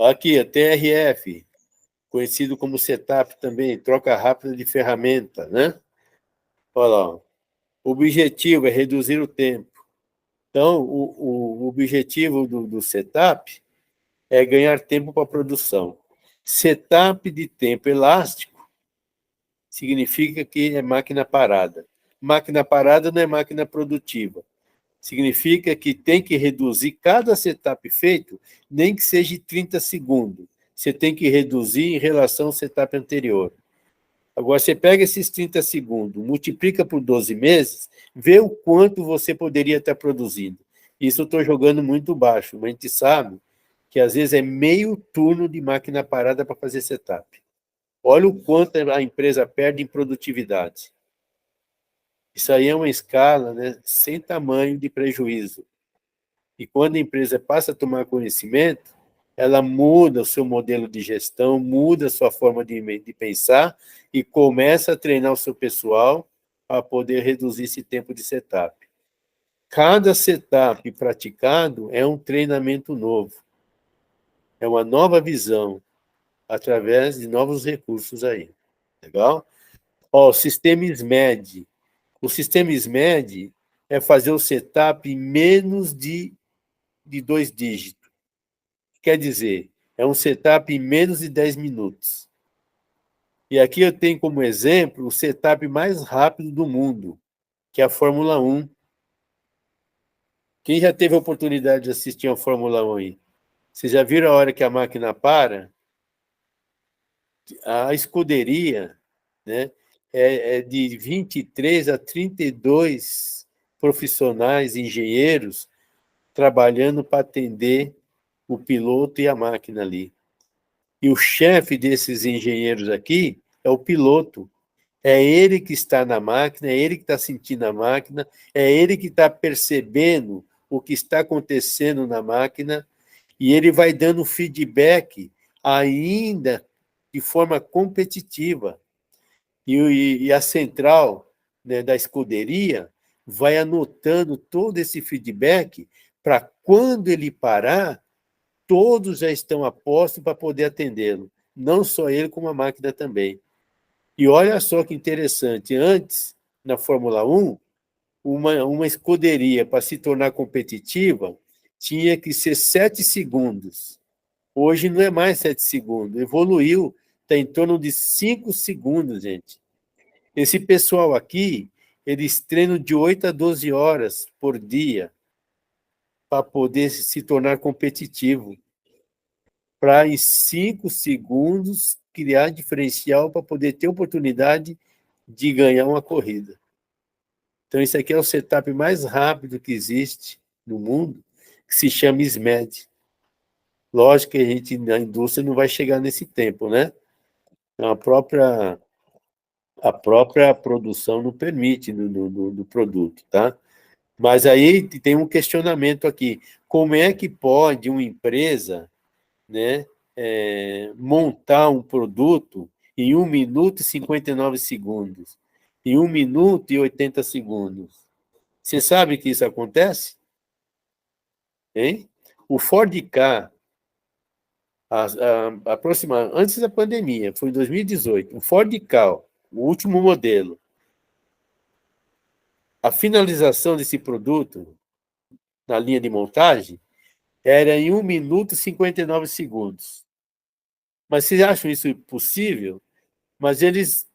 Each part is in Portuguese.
Aqui, a TRF, conhecido como setup também, troca rápida de ferramenta, né? Olha lá, ó. O objetivo é reduzir o tempo. Então, o objetivo do setup é ganhar tempo para a produção. Setup de tempo elástico significa que é máquina parada. Máquina parada não é máquina produtiva. Significa que tem que reduzir cada setup feito, nem que seja 30 segundos. Você tem que reduzir em relação ao setup anterior. Agora, você pega esses 30 segundos, multiplica por 12 meses, vê o quanto você poderia estar produzindo. Isso eu estou jogando muito baixo, mas a gente sabe que às vezes é meio turno de máquina parada para fazer setup. Olha o quanto a empresa perde em produtividade. Isso aí é uma escala, né, sem tamanho de prejuízo. E quando a empresa passa a tomar conhecimento, ela muda o seu modelo de gestão, muda a sua forma de pensar e começa a treinar o seu pessoal para poder reduzir esse tempo de setup. Cada setup praticado é um treinamento novo, é uma nova visão, através de novos recursos aí. Legal? Ó, o sistema SMED. O sistema SMED é fazer o setup em menos de 2 dígitos. Quer dizer, é um setup em menos de 10 minutos. E aqui eu tenho como exemplo o setup mais rápido do mundo, que é a Fórmula 1. Quem já teve a oportunidade de assistir a Fórmula 1 aí? Vocês já viram a hora que a máquina para? A escuderia, né, é de 23 a 32 profissionais, engenheiros, trabalhando para atender o piloto e a máquina ali. E o chefe desses engenheiros aqui é o piloto. É ele que está na máquina, é ele que está sentindo a máquina, é ele que está percebendo o que está acontecendo na máquina, e ele vai dando feedback ainda de forma competitiva. E a central, né, da escuderia vai anotando todo esse feedback para quando ele parar, todos já estão a posto para poder atendê-lo. Não só ele, como a máquina também. E olha só que interessante, antes, na Fórmula 1, uma escuderia, para se tornar competitiva, tinha que ser 7 segundos. Hoje não é mais 7 segundos, evoluiu, está em torno de 5 segundos, gente. Esse pessoal aqui, eles treinam de 8 a 12 horas por dia para poder se tornar competitivo, para em 5 segundos criar diferencial para poder ter oportunidade de ganhar uma corrida. Então, esse aqui é o setup mais rápido que existe no mundo, que se chama SMED. Lógico que a gente, na indústria, não vai chegar nesse tempo, né? Então, a própria produção não permite do produto, tá? Mas aí tem um questionamento aqui. Como é que pode uma empresa, né, montar um produto em 1 minuto e 59 segundos, em 1 minuto e 80 segundos? Você sabe que isso acontece? Hein? O Ford Ka, antes da pandemia, foi em 2018, o Ford Ka, o último modelo, a finalização desse produto na linha de montagem era em 1 minuto e 59 segundos. Mas vocês acham isso possível? Mas eles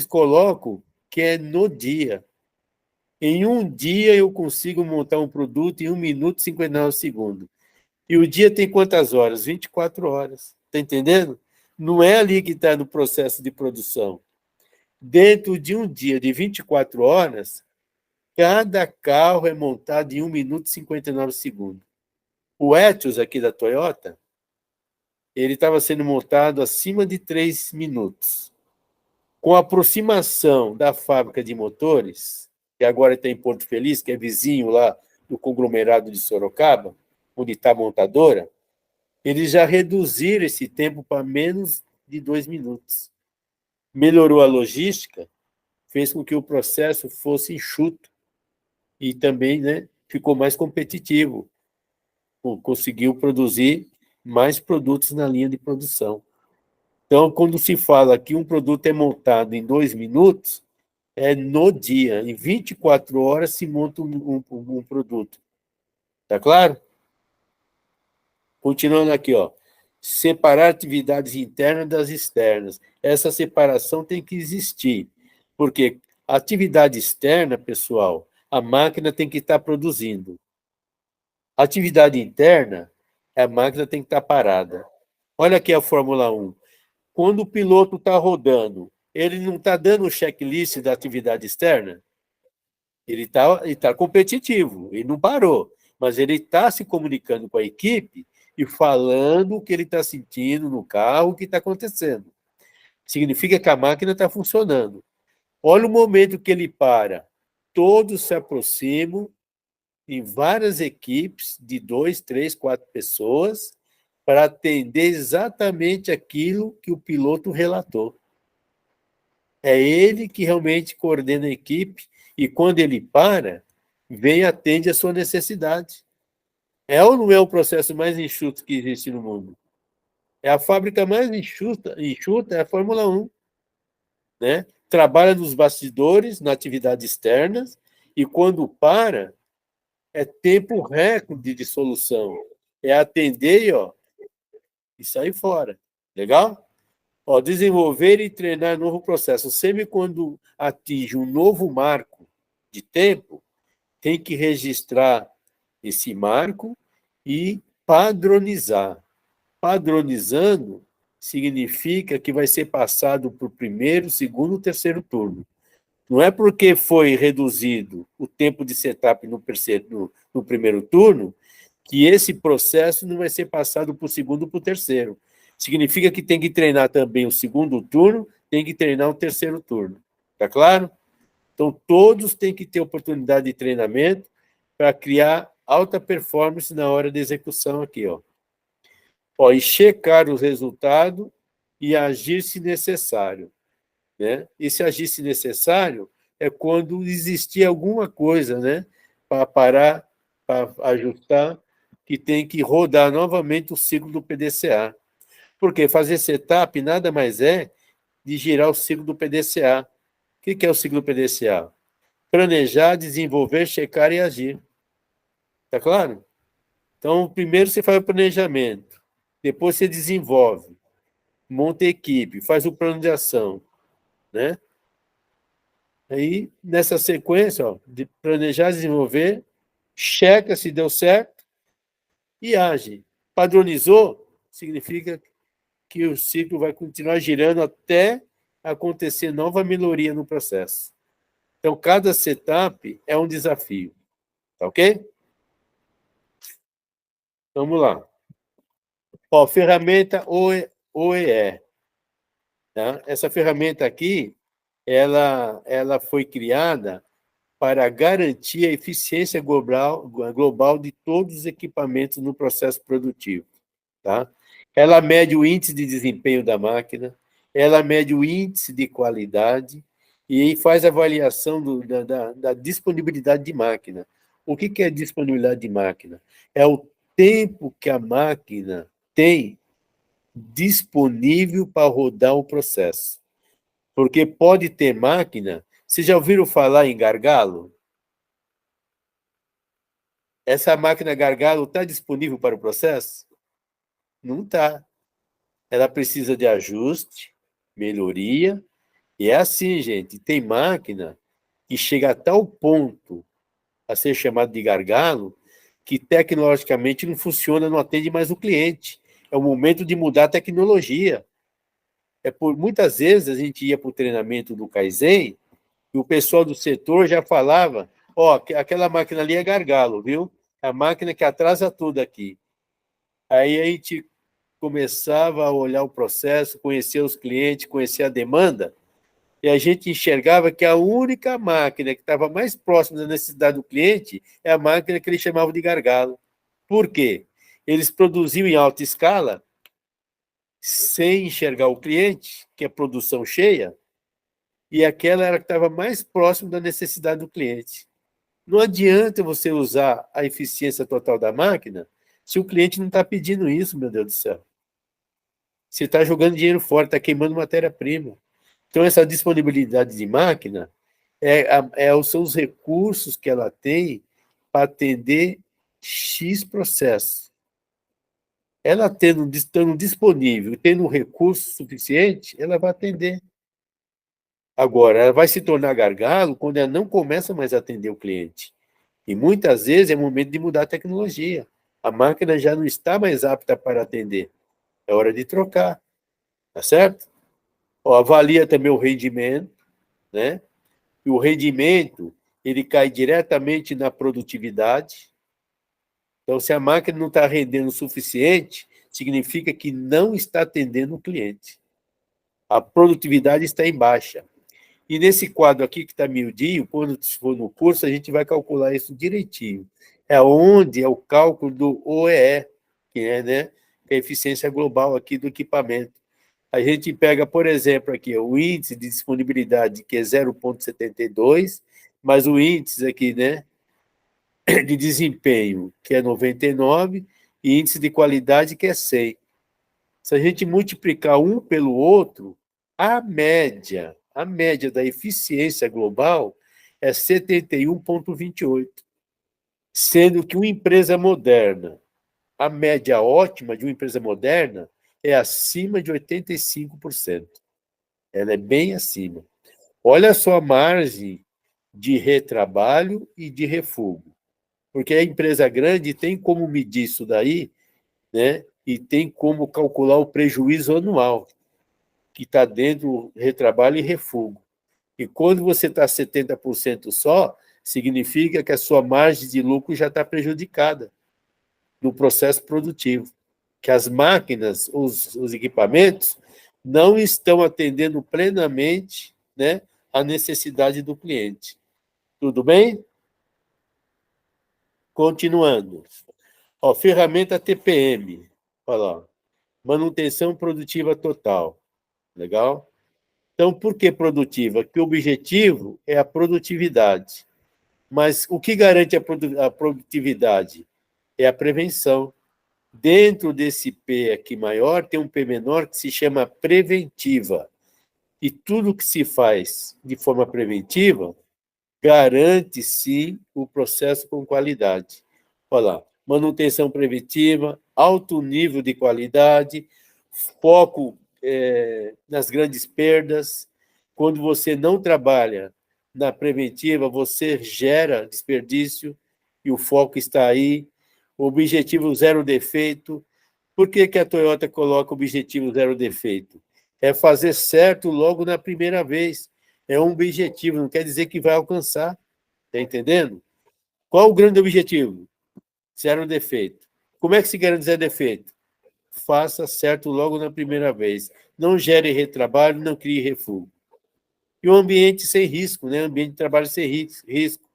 colocam que é no dia. Em um dia eu consigo montar um produto em 1 minuto e 59 segundos. E o dia tem quantas horas? 24 horas. Está entendendo? Não é ali que está no processo de produção. Dentro de um dia de 24 horas, cada carro é montado em 1 minuto e 59 segundos. O Etios aqui da Toyota, ele estava sendo montado acima de 3 minutos. Com a aproximação da fábrica de motores, que agora está em Porto Feliz, que é vizinho lá do conglomerado de Sorocaba, onde está a montadora, eles já reduziram esse tempo para menos de 2 minutos. Melhorou a logística, fez com que o processo fosse enxuto e também, né, ficou mais competitivo. Conseguiu produzir mais produtos na linha de produção. Então, quando se fala que um produto é montado em 2 minutos, é no dia. Em 24 horas se monta um produto. Tá claro? Continuando aqui, ó. Separar atividades internas das externas. Essa separação tem que existir. Porque a atividade externa, pessoal, a máquina tem que estar produzindo. A atividade interna, a máquina tem que estar parada. Olha aqui a Fórmula 1. Quando o piloto está rodando, ele não está dando o checklist da atividade externa? Ele tá competitivo, ele não parou, mas ele está se comunicando com a equipe e falando o que ele está sentindo no carro, o que está acontecendo. Significa que a máquina está funcionando. Olha o momento que ele para. Todos se aproximam em várias equipes de 2, 3, 4 pessoas para atender exatamente aquilo que o piloto relatou. É ele que realmente coordena a equipe e quando ele para, vem e atende a sua necessidade. É ou não é o processo mais enxuto que existe no mundo? É a fábrica mais enxuta é a Fórmula 1. Né? Trabalha nos bastidores, na atividade externa, e quando para, é tempo recorde de solução. É atender ó, e sair fora. Legal? Ó, desenvolver e treinar novo processo. Sempre quando atinge um novo marco de tempo, tem que registrar esse marco e padronizar. Padronizando significa que vai ser passado para o primeiro, segundo, terceiro turno. Não é porque foi reduzido o tempo de setup no primeiro turno que esse processo não vai ser passado para o segundo ou para o terceiro. Significa que tem que treinar também o segundo turno, tem que treinar o terceiro turno. Tá claro? Então, todos têm que ter oportunidade de treinamento para criar alta performance na hora de execução aqui, ó. Ó, e checar os resultados e agir se necessário. Né? E se agir se necessário é quando existir alguma coisa, né, para parar, para ajustar, que tem que rodar novamente o ciclo do PDCA. Porque fazer setup nada mais é de girar o ciclo do PDCA. O que é o ciclo do PDCA? Planejar, desenvolver, checar e agir. Tá claro? Então, primeiro você faz o planejamento, depois você desenvolve, monta a equipe, faz o plano de ação, né? Aí, nessa sequência, ó, de planejar, desenvolver, checa se deu certo e age. Padronizou, significa que o ciclo vai continuar girando até acontecer nova melhoria no processo. Então, cada setup é um desafio. Tá ok? Vamos lá. Ó, ferramenta OEE. Tá? Essa ferramenta aqui, ela foi criada para garantir a eficiência global de todos os equipamentos no processo produtivo. Tá? Ela mede o índice de desempenho da máquina, ela mede o índice de qualidade e faz avaliação da disponibilidade de máquina. O que é disponibilidade de máquina? É o tempo que a máquina tem disponível para rodar o processo. Porque pode ter máquina. Vocês já ouviram falar em gargalo? Essa máquina gargalo está disponível para o processo? Não está. Ela precisa de ajuste, melhoria. E é assim, gente. Tem máquina que chega a tal ponto a ser chamado de gargalo que tecnologicamente não funciona, não atende mais o cliente. É o momento de mudar a tecnologia. Muitas vezes a gente ia para o treinamento do Kaizen e o pessoal do setor já falava, ó, aquela máquina ali é gargalo, viu? É a máquina que atrasa tudo aqui. Aí a gente começava a olhar o processo, conhecer os clientes, conhecer a demanda, e a gente enxergava que a única máquina que estava mais próxima da necessidade do cliente é a máquina que eles chamavam de gargalo. Por quê? Eles produziam em alta escala, sem enxergar o cliente, que é produção cheia, e aquela era que estava mais próximo da necessidade do cliente. Não adianta você usar a eficiência total da máquina se o cliente não está pedindo isso, meu Deus do céu? Você está jogando dinheiro fora, está queimando matéria-prima. Então, essa disponibilidade de máquina são os recursos que ela tem para atender X processo. Ela estando disponível, tendo um recurso suficiente, ela vai atender. Agora, ela vai se tornar gargalo quando ela não começa mais a atender o cliente. E muitas vezes é momento de mudar a tecnologia. A máquina já não está mais apta para atender. É hora de trocar, tá certo? Ó, avalia também o rendimento, né? E o rendimento, ele cai diretamente na produtividade. Então, se a máquina não está rendendo o suficiente, significa que não está atendendo o cliente. A produtividade está em baixa. E nesse quadro aqui que está miudinho, quando for no curso, a gente vai calcular isso direitinho. É onde é o cálculo do OEE, que é, né, que é a eficiência global aqui do equipamento. A gente pega, por exemplo, aqui o índice de disponibilidade, que é 0,72, mas o índice aqui, né, de desempenho, que é 99, e índice de qualidade, que é 100. Se a gente multiplicar um pelo outro, a média da eficiência global é 71,28, sendo que uma empresa moderna, a média ótima de uma empresa moderna é acima de 85%. Ela é bem acima. Olha só a margem de retrabalho e de refugo. Porque a empresa grande tem como medir isso daí, né? E tem como calcular o prejuízo anual, que está dentro do retrabalho e refugo. E quando você está 70% só, significa que a sua margem de lucro já está prejudicada no processo produtivo. Que as máquinas, os equipamentos, não estão atendendo plenamente, né, a necessidade do cliente. Tudo bem? Continuando. Ó, ferramenta TPM. Olha lá. Manutenção produtiva total. Legal? Então, por que produtiva? Porque o objetivo é a produtividade. Mas o que garante a produtividade? É a prevenção. Dentro desse P aqui maior, tem um P menor que se chama preventiva. E tudo que se faz de forma preventiva garante, sim, o processo com qualidade. Olha lá, manutenção preventiva, alto nível de qualidade, foco nas grandes perdas. Quando você não trabalha na preventiva, você gera desperdício e o foco está aí. O objetivo zero defeito. Por que a Toyota coloca o objetivo zero defeito? É fazer certo logo na primeira vez. É um objetivo, não quer dizer que vai alcançar. Está entendendo? Qual o grande objetivo? Zero defeito. Como é que se garante zero defeito? Faça certo logo na primeira vez. Não gere retrabalho, não crie refúgio. E um ambiente sem risco, né? Ambiente de trabalho sem risco,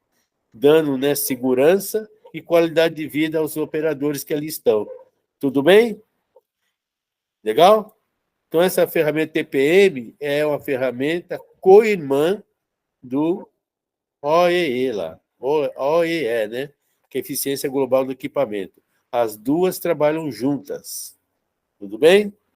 dando, né, segurança e qualidade de vida aos operadores que ali estão. Tudo bem? Legal? Então, essa ferramenta TPM é uma ferramenta co-irmã do OEE lá, OEE, né? Que é Eficiência Global do Equipamento. As duas trabalham juntas. Tudo bem?